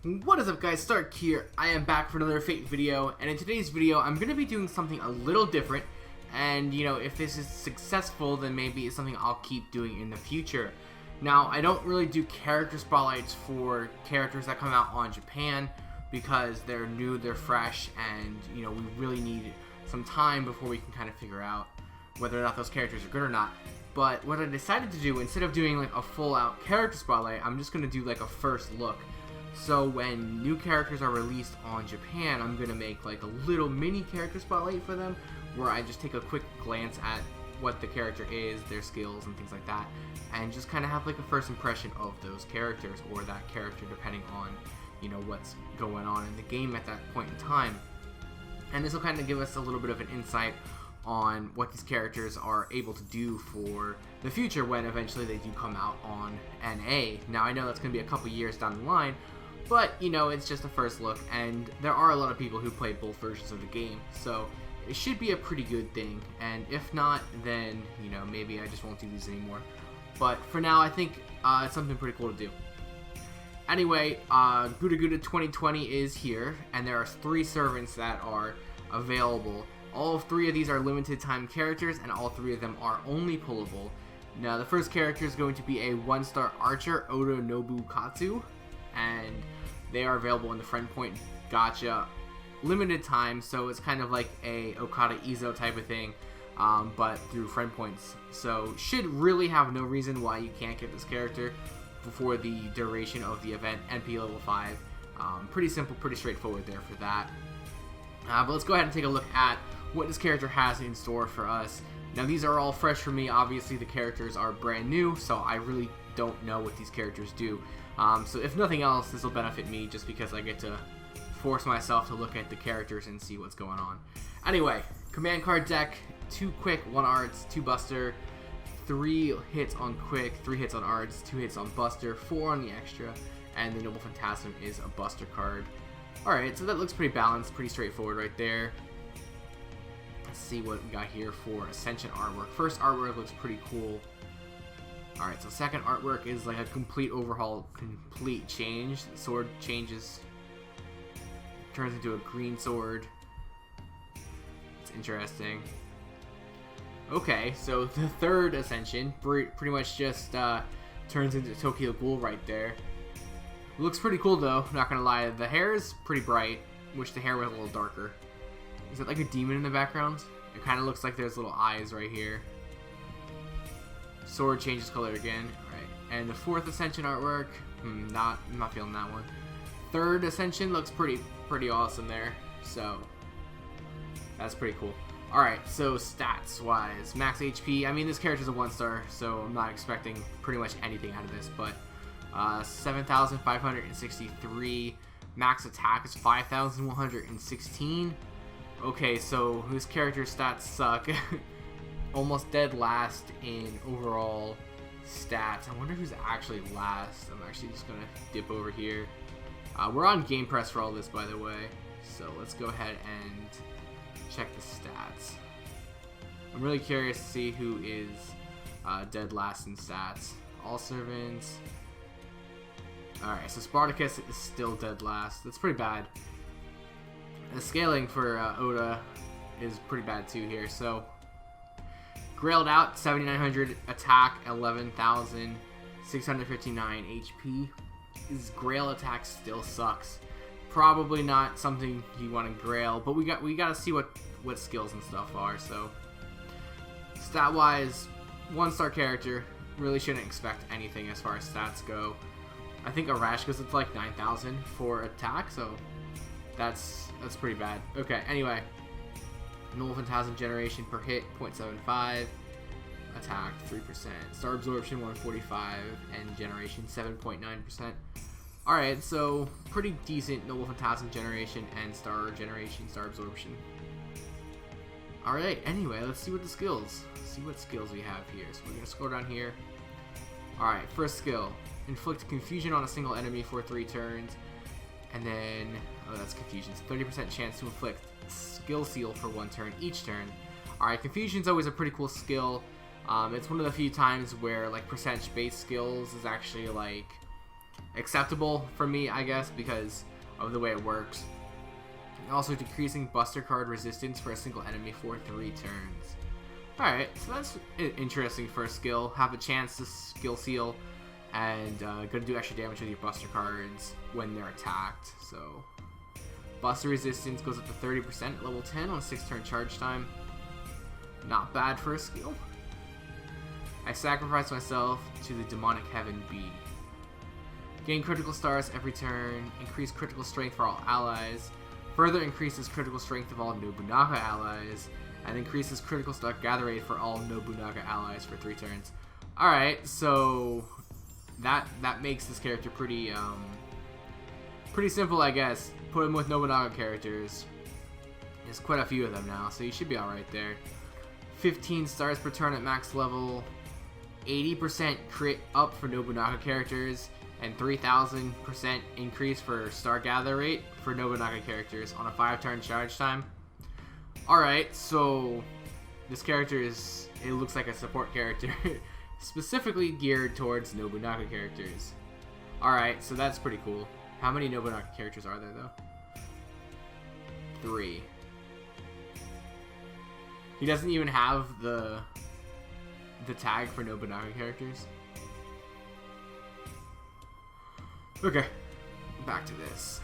What is up guys, Stark here. I am back for another Fate video, and in today's video I'm going to be doing something a little different, and you know, if this is successful then maybe it's something I'll keep doing in the future. Now, I don't really do character spotlights for characters that come out on Japan because they're new, they're fresh, and you know, we really need some time before we can kind of figure out whether or not those characters are good or not. But what I decided to do, instead of doing like a full out character spotlight, I'm just going to do like a first look. So when new characters are released on Japan, I'm going to make like a little mini character spotlight for them where I just take a quick glance at what the character is, their skills and things like that, and just kind of have like a first impression of those characters or that character depending on, you know, what's going on in the game at that point in time. And this will kind of give us a little bit of an insight on what these characters are able to do for the future when eventually they do come out on NA. Now, I know that's going to be a couple years down the line, but, you know, it's just a first look, and there are a lot of people who play both versions of the game, so it should be a pretty good thing, and if not, then, you know, maybe I just won't do these anymore. But for now, I think it's something pretty cool to do. Anyway, Gouda Gouda 2020 is here, and there are 3 servants that are available. All 3 of these are limited time characters, and all 3 of them are only pullable. Now, the first character is going to be a 1-star archer, Oda Nobukatsu, and they are available in the Friend Point Gacha limited time, so it's kind of like a Okada Izo type of thing, but through Friend Points. So should really have no reason why you can't get this character before the duration of the event, NP level 5. Pretty simple, pretty straightforward there for that. But let's go ahead and take a look at what this character has in store for us. Now, these are all fresh for me. Obviously, the characters are brand new, so I really don't know what these characters do. So if nothing else, this will benefit me just because I get to force myself to look at the characters and see what's going on. Anyway, command card deck: 2 quick, 1 arts, 2 buster, 3 hits on quick, 3 hits on arts, 2 hits on buster, 4 on the extra, and the Noble Phantasm is a buster card. Alright, so that looks pretty balanced, pretty straightforward right there. Let's see what we got here for Ascension Artwork. First artwork looks pretty cool. Alright, so second artwork is like a complete overhaul, complete change. The sword changes, turns into a green sword. It's interesting. Okay, so the third Ascension pretty much just turns into Tokyo Ghoul right there. Looks pretty cool though, not gonna lie. The hair is pretty bright. Wish the hair was a little darker. Is it like a demon in the background? It kind of looks like there's little eyes right here. Sword changes color again. Alright, and the fourth Ascension artwork, I'm not feeling that one. Third Ascension looks pretty awesome there, so that's pretty cool. Alright, so stats wise, max HP, I mean this character's a 1-star, so I'm not expecting pretty much anything out of this, but 7,563, max attack is 5,116. Okay, so this character's stats suck. Almost dead last in overall stats. I wonder who's actually last. I'm actually just gonna dip over here. We're on Game Press for all this, by the way, so let's go ahead and check the stats. I'm really curious to see who is dead last in stats. All servants. Alright, so Spartacus is still dead last. That's pretty bad. The scaling for Oda is pretty bad too here. So Grailed out, 7,900 attack, 11,659 HP. His Grail attack still sucks. Probably not something you want to grail, but we got to see what skills and stuff are. So stat wise, 1-star character. Really shouldn't expect anything as far as stats go. I think Arash goes up to like 9,000 for attack, so that's pretty bad. Okay, anyway. Noble Phantasm generation per hit, 0.75. Attack, 3%. Star absorption, 145. And generation, 7.9%. Alright, so pretty decent Noble Phantasm generation and star generation, star absorption. Alright, anyway, let's see what the skills. See what skills we have here. So we're going to scroll down here. Alright, first skill. Inflict confusion on a single enemy for 3 turns. And then, oh, that's confusion. 30% chance to inflict skill seal for 1 turn each turn. Alright, confusion's always a pretty cool skill. It's one of the few times where like percentage based skills is actually like acceptable for me, I guess, because of the way it works. Also decreasing Buster card resistance for a single enemy for 3 turns. Alright, so that's interesting for a skill. Have a chance to skill seal, and gonna do extra damage with your Buster cards when they're attacked. So Buster resistance goes up to 30% at level 10 on 6-turn charge time. Not bad for a skill. I sacrifice myself to the Demonic Heaven Bee. Gain critical stars every turn. Increase critical strength for all allies. Further increases critical strength of all Nobunaga allies. And increases critical star gather rate for all Nobunaga allies for 3 turns. Alright, so that makes this character pretty simple, I guess. Put him with Nobunaga characters. There's quite a few of them now, so you should be alright there. 15 stars per turn at max level. 80% crit up for Nobunaga characters. And 3,000% increase for star gather rate for Nobunaga characters on a 5-turn charge time. Alright, so this character it looks like a support character, specifically geared towards Nobunaga characters. Alright, so that's pretty cool. How many Nobunaga characters are there, though? 3. He doesn't even have the tag for Nobunaga characters. Okay, back to this.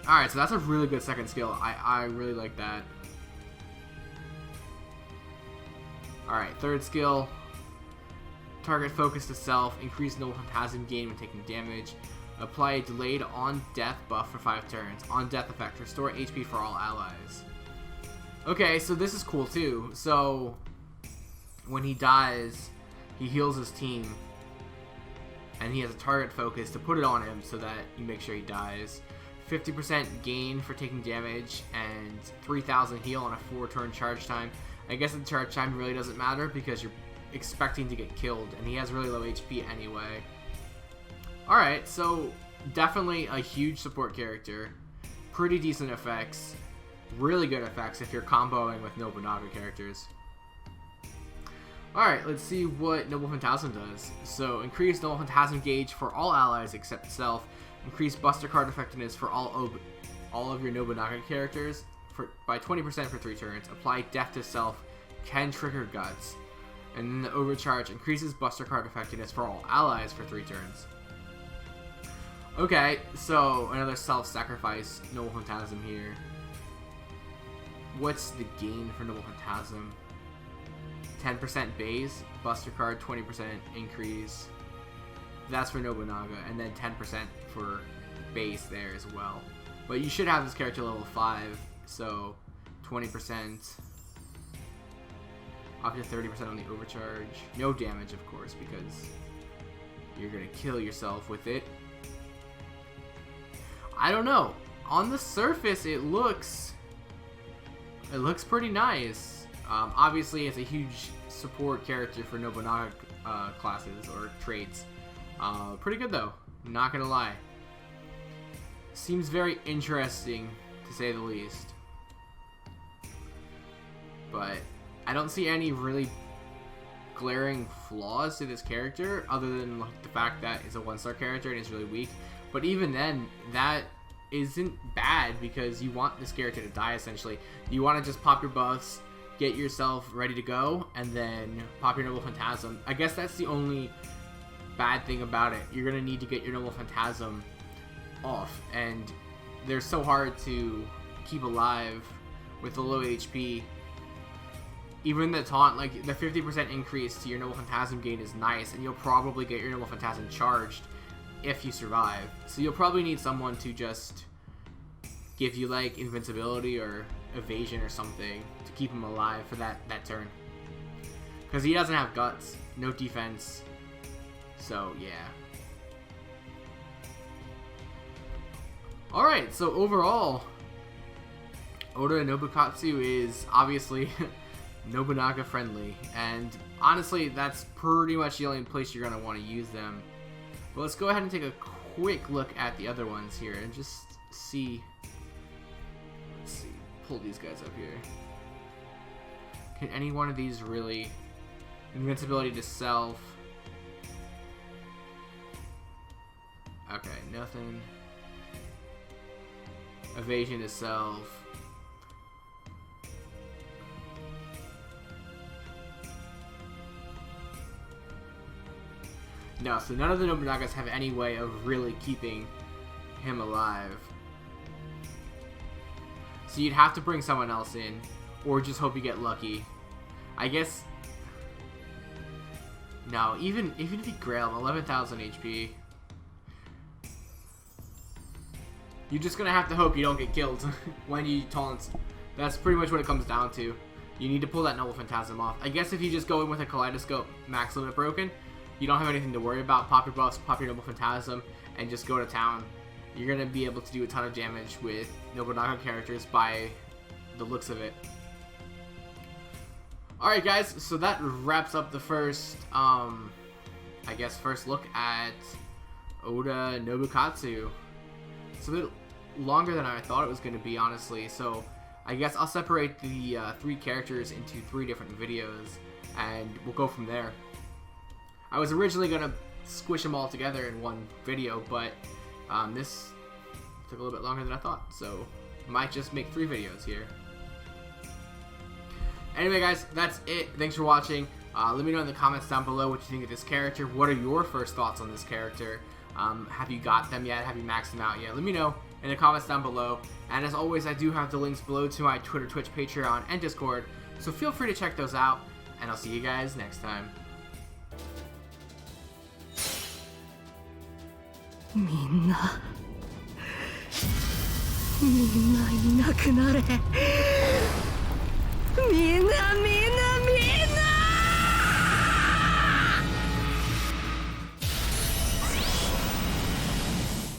Alright, so that's a really good second skill. I really like that. Alright, third skill. Target focus to self. Increase Noble Phantasm gain when taking damage. Apply a delayed on death buff for 5 turns. On death effect. Restore HP for all allies. Okay, so this is cool too. So when he dies, he heals his team. And he has a target focus to put it on him so that you make sure he dies. 50% gain for taking damage and 3,000 heal on a 4-turn charge time. I guess the charge time really doesn't matter because you're expecting to get killed, and he has really low HP anyway. Alright, so definitely a huge support character. Pretty decent effects. Really good effects if you're comboing with Nobunaga characters. Alright, let's see what Noble Phantasm does. So, increase Noble Phantasm gauge for all allies except self. Increase Buster card effectiveness for all of your Nobunaga characters by 20% for 3 turns. Apply death to self. Can trigger guts. And then the overcharge increases Buster card effectiveness for all allies for 3 turns. Okay, so another self-sacrifice Noble Phantasm here. What's the gain for Noble Phantasm? 10% base, Buster card, 20% increase. That's for Nobunaga, and then 10% for base there as well. But you should have this character level 5, so 20%, up to 30% on the overcharge. No damage, of course, because you're gonna kill yourself with it. I don't know. On the surface, it looks pretty nice. Obviously, it's a huge support character for Nobunaga classes or traits. Pretty good though, not gonna lie. Seems very interesting, to say the least. But I don't see any really glaring flaws to this character, other than the fact that it's a 1-star character and it's really weak. But even then, that isn't bad because you want this character to die, essentially. You want to just pop your buffs, get yourself ready to go, and then pop your Noble Phantasm. I guess that's the only bad thing about it. You're going to need to get your Noble Phantasm off, and they're so hard to keep alive with the low HP. Even the taunt, like the 50% increase to your Noble Phantasm gain is nice, and you'll probably get your Noble Phantasm charged if you survive. So you'll probably need someone to just give you like invincibility or evasion or something to keep him alive for that turn. Because he doesn't have guts, no defense. So yeah. Alright, so overall, Oda Nobukatsu is obviously Nobunaga friendly, and honestly that's pretty much the only place you're going to want to use them. But let's go ahead and take a quick look at the other ones here and just see. Let's see, pull these guys up here. Can any one of these really? Invincibility to self. Okay, nothing. Evasion is self. No, so none of the Nobunaga's have any way of really keeping him alive. So you'd have to bring someone else in, or just hope you get lucky. I guess... No, even if you grail him, 11,000 HP. You're just gonna have to hope you don't get killed when you taunt. That's pretty much what it comes down to. You need to pull that Noble Phantasm off. I guess if you just go in with a Kaleidoscope max limit broken, you don't have anything to worry about. Pop your buffs, pop your Noble Phantasm, and just go to town. You're gonna be able to do a ton of damage with Nobunaga characters by the looks of it. Alright guys, so that wraps up the first, I guess first look at Oda Nobukatsu. It's a bit longer than I thought it was going to be, honestly, so I guess I'll separate the 3 characters into 3 different videos, and we'll go from there. I was originally going to squish them all together in one video, but this took a little bit longer than I thought, so I might just make 3 videos here. Anyway guys, that's it. Thanks for watching. Let me know in the comments down below what you think of this character. What are your first thoughts on this character? Have you got them yet? Have you maxed them out yet? Let me know in the comments down below. And as always, I do have the links below to my Twitter, Twitch, Patreon, and Discord. So feel free to check those out. And I'll see you guys next time. みんないなくなれみんな